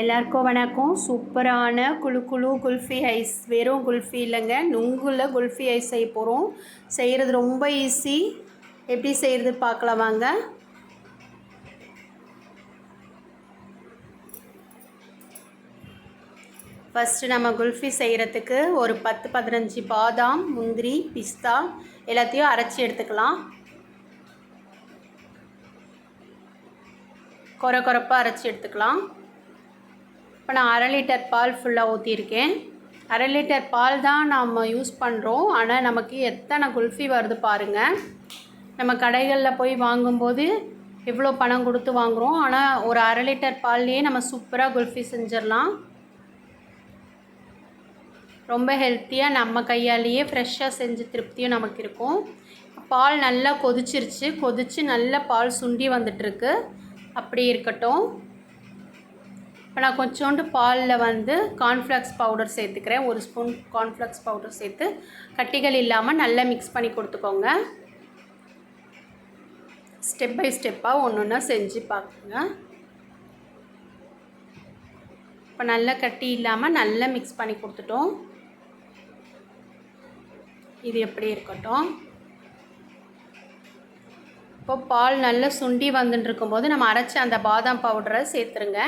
எல்லாருக்கும் வணக்கம். சூப்பரான குழு குழு குல்ஃபி ஐஸ், வெறும் குல்ஃபி இல்லைங்க, நுங்குல குல்ஃபி ஐஸ் செய்ய போகிறோம். செய்கிறது ரொம்ப ஈஸி. எப்படி செய்கிறது பார்க்கலாம் வாங்க. ஃபஸ்ட்டு நம்ம குல்ஃபி செய்கிறதுக்கு ஒரு 10-15 பாதாம், முந்திரி, பிஸ்தா எல்லாத்தையும் அரைச்சி எடுத்துக்கலாம். கொரப்பாக அரைச்சி எடுத்துக்கலாம். இப்போ நான் 1/2 லிட்டர் பால் ஃபுல்லாக ஊற்றிருக்கேன். 1/2 லிட்டர் பால் தான் நம்ம யூஸ் பண்ணுறோம். ஆனால் நமக்கு எத்தனை குல்ஃபி வருது பாருங்கள். நம்ம கடைகளில் போய் வாங்கும்போது எவ்வளோ பணம் கொடுத்து வாங்குகிறோம். ஆனால் ஒரு 1/2 லிட்டர் பால்லையே நம்ம சூப்பராக குல்ஃபி செஞ்சிடலாம். ரொம்ப ஹெல்த்தியாக நம்ம கையாலேயே ஃப்ரெஷ்ஷாக செஞ்சு திருப்தியும் நமக்கு இருக்கும். பால் நல்லா கொதிச்சிருச்சு. கொதித்து நல்லா பால் சுண்டி வந்துட்டுருக்கு. அப்படி இருக்கட்டும். இப்போ நான் கொஞ்சோண்டு பாலில் கார்ன்ஃப்ளெக்ஸ் பவுடர் சேர்த்துக்கிறேன். 1 ஸ்பூன் கார்ன்ஃப்ளெக்ஸ் பவுடர் சேர்த்து கட்டிகள் இல்லாமல் நல்லா மிக்ஸ் பண்ணி கொடுத்துக்கோங்க. ஸ்டெப் பை ஸ்டெப்பாக ஒன்று ஒன்றா செஞ்சு பார்க்குங்க. இப்போ நல்லா கட்டி இல்லாமல் நல்லா மிக்ஸ் பண்ணி கொடுத்துட்டோம். இது எப்படி இருக்கட்டும். இப்போ பால் நல்லா சுண்டி வந்துட்டு இருக்கும்போது நம்ம அரைச்சி அந்த பாதாம் பவுடரை சேர்த்துருங்க.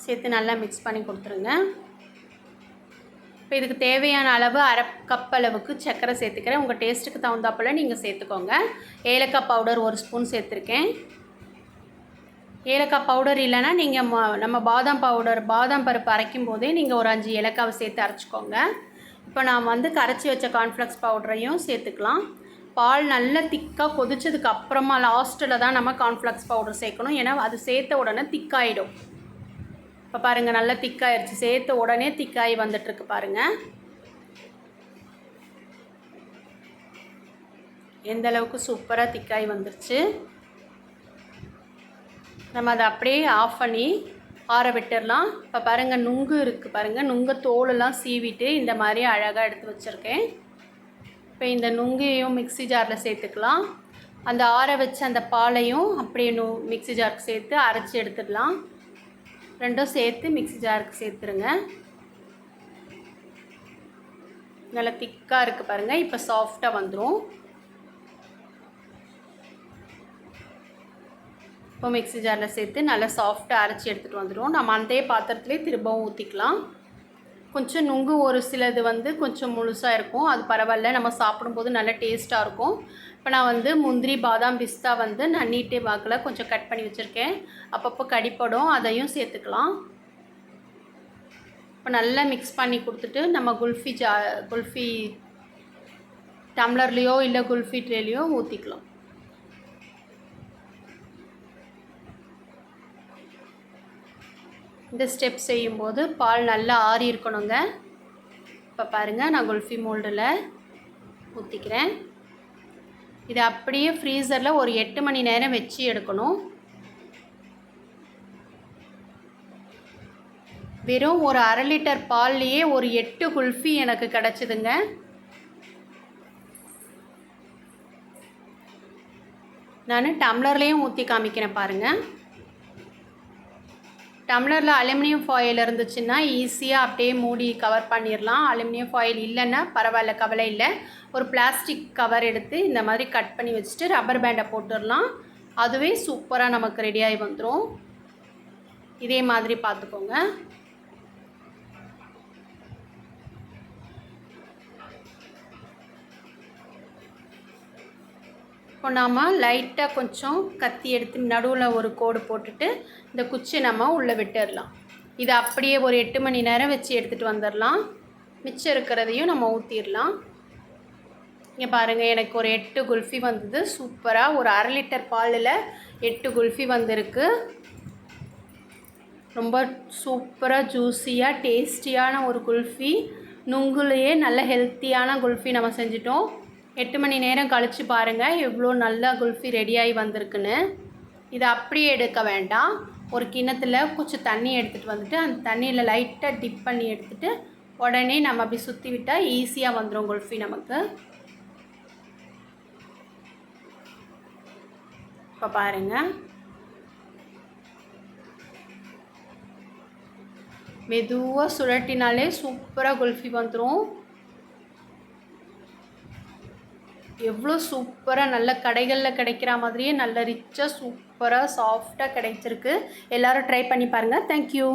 சேர்த்து நல்லா மிக்ஸ் பண்ணி கொடுத்துருங்க. இப்போ இதுக்கு தேவையான அளவு 1/2 கப் அளவுக்கு சர்க்கரை சேர்த்துக்கிறேன். உங்கள் டேஸ்ட்டுக்கு தகுந்தாப்பில் நீங்கள் சேர்த்துக்கோங்க. ஏலக்காய் பவுடர் 1 ஸ்பூன் சேர்த்துருக்கேன். ஏலக்காய் பவுடர் இல்லைன்னா நீங்கள் நம்ம பாதாம் பருப்பு அரைக்கும் போதே நீங்கள் ஒரு 5 ஏலக்காவை சேர்த்து அரைச்சிக்கோங்க. இப்போ நான் கரைச்சி வச்ச கார்ன்ஃப்ளெக்ஸ் பவுடரையும் சேர்த்துக்கலாம். பால் நல்லா திக்காக கொதிச்சதுக்கு அப்புறமா லாஸ்ட்டில் தான் நம்ம கார்ன்ஃப்ளெக்ஸ் பவுடர் சேர்க்கணும். ஏன்னா அது சேர்த்த உடனே திக்காயிடும். இப்போ பாருங்கள், நல்லா திக்காயிடுச்சு. சேர்த்த உடனே திக்காகி வந்துட்டுருக்கு பாருங்கள். எந்த அளவுக்கு சூப்பராக திக்காகி வந்துருச்சு. நம்ம அதை அப்படியே ஆஃப் பண்ணி ஆற விட்டுடலாம். இப்போ பாருங்கள், நுங்கு இருக்குது பாருங்கள். நுங்கு தோலெல்லாம் சீவிட்டு இந்த மாதிரி அழகாக எடுத்து வச்சுருக்கேன். இப்போ இந்த நுங்கையும் மிக்ஸி ஜாரில் சேர்த்துக்கலாம். அந்த ஆற வச்ச அந்த பாலையும் அப்படியே மிக்ஸி ஜாருக்கு சேர்த்து அரைச்சி எடுத்துடலாம். ரெண்டும் சேர்த்து மிக்ஸி ஜாருக்கு சேர்த்துருங்க. நல்லா திக்காக இருக்குது பாருங்கள். இப்போ சாஃப்டாக வந்துடும். இப்போ மிக்ஸி ஜாரில் சேர்த்து நல்லா சாஃப்டாக அரைச்சி எடுத்துகிட்டு வந்துடும். நம்ம அதே பாத்திரத்துலேயே திரும்பவும் ஊற்றிக்கலாம். கொஞ்சம் நுங்கு ஒரு சிலது கொஞ்சம் முழுசாக இருக்கும். அது பரவாயில்ல, நம்ம சாப்பிடும்போது நல்ல டேஸ்ட்டாக இருக்கும். இப்போ நான் முந்திரி, பாதாம், பிஸ்தா நான் நீட்டே வாக்கில் கொஞ்சம் கட் பண்ணி வச்சுருக்கேன். அப்பப்போ கடிப்படும், அதையும் சேர்த்துக்கலாம். இப்போ நல்லா மிக்ஸ் பண்ணி கொடுத்துட்டு நம்ம குல்ஃபி டம்ளர்லேயோ இல்லை குல்ஃபி ட்ரேலையோ ஊற்றிக்கலாம். இந்த ஸ்டெப் செய்யும்போது பால் நல்லா ஆறி இருக்கணுங்க. இப்போ பாருங்கள், நான் குல்ஃபி மோல்டில் ஊற்றிக்கிறேன். இதை அப்படியே ஃப்ரீசரில் ஒரு 8 மணி நேரம் வச்சு எடுக்கணும். வெறும் ஒரு 1/2 லிட்டர் பால்லையே ஒரு 8 குல்ஃபி எனக்கு கிடச்சிதுங்க. நான் டம்ளர்லேயும் ஊற்றி காமிக்கிறேன் பாருங்கள். டம்ளரில் அலுமினியம் ஃபாயில் இருந்துச்சுன்னா ஈஸியாக அப்படியே மூடி கவர் பண்ணிடலாம். அலுமினியம் ஃபாயில் இல்லைன்னா பரவாயில்ல, கவலை இல்லை. ஒரு பிளாஸ்டிக் கவர் எடுத்து இந்த மாதிரி கட் பண்ணி வச்சுட்டு ரப்பர் பேண்டை போட்டுடலாம். அதுவே சூப்பராக நமக்கு ரெடியாகி வந்துடும். இதே மாதிரி பார்த்துக்கோங்க. இப்போ நாம் லைட்டாக கொஞ்சம் கத்தி எடுத்து நடுவில் ஒரு கோடு போட்டுட்டு இந்த குச்சி நம்ம உள்ளே விட்டுடலாம். இதை அப்படியே ஒரு 8 மணி நேரம் வச்சு எடுத்துகிட்டு வந்துடலாம். மிச்சம் இருக்கிறதையும் நம்ம ஊற்றிடலாம். இங்கே பாருங்கள், எனக்கு ஒரு 8 குல்ஃபி வந்தது. சூப்பராக ஒரு 1/2 லிட்டர் பாலில் 8 குல்ஃபி வந்திருக்கு. ரொம்ப சூப்பராக ஜூஸியாக டேஸ்டியான ஒரு குல்ஃபி. நுங்குலேயே நல்ல ஹெல்த்தியான குல்ஃபி நம்ம செஞ்சிட்டோம். 8 மணி நேரம் கழித்து பாருங்கள் எவ்வளோ நல்லா குல்ஃபி ரெடியாகி வந்திருக்குன்னு. இதை அப்படியே எடுக்க வேண்டாம். ஒரு கிண்ணத்தில் கொஞ்சம் தண்ணி எடுத்துகிட்டு அந்த தண்ணியில் லைட்டாக டிப் பண்ணி எடுத்துகிட்டு உடனே நம்ம அப்படி சுற்றி விட்டால் ஈஸியாக வந்துடும் குல்ஃபி நமக்கு. இப்போ பாருங்கள், மெதுவாக சுழட்டினாலே சூப்பராக குல்ஃபி வந்துடும். எவ்வளோ சூப்பராக நல்ல கடைகளில் கிடைக்கிற மாதிரியே நல்ல ரிச்சாக சூப்பராக சாஃப்டாக கிடைச்சிருக்கு. எல்லோரும் ட்ரை பண்ணி பாருங்கள். தேங்க்யூ.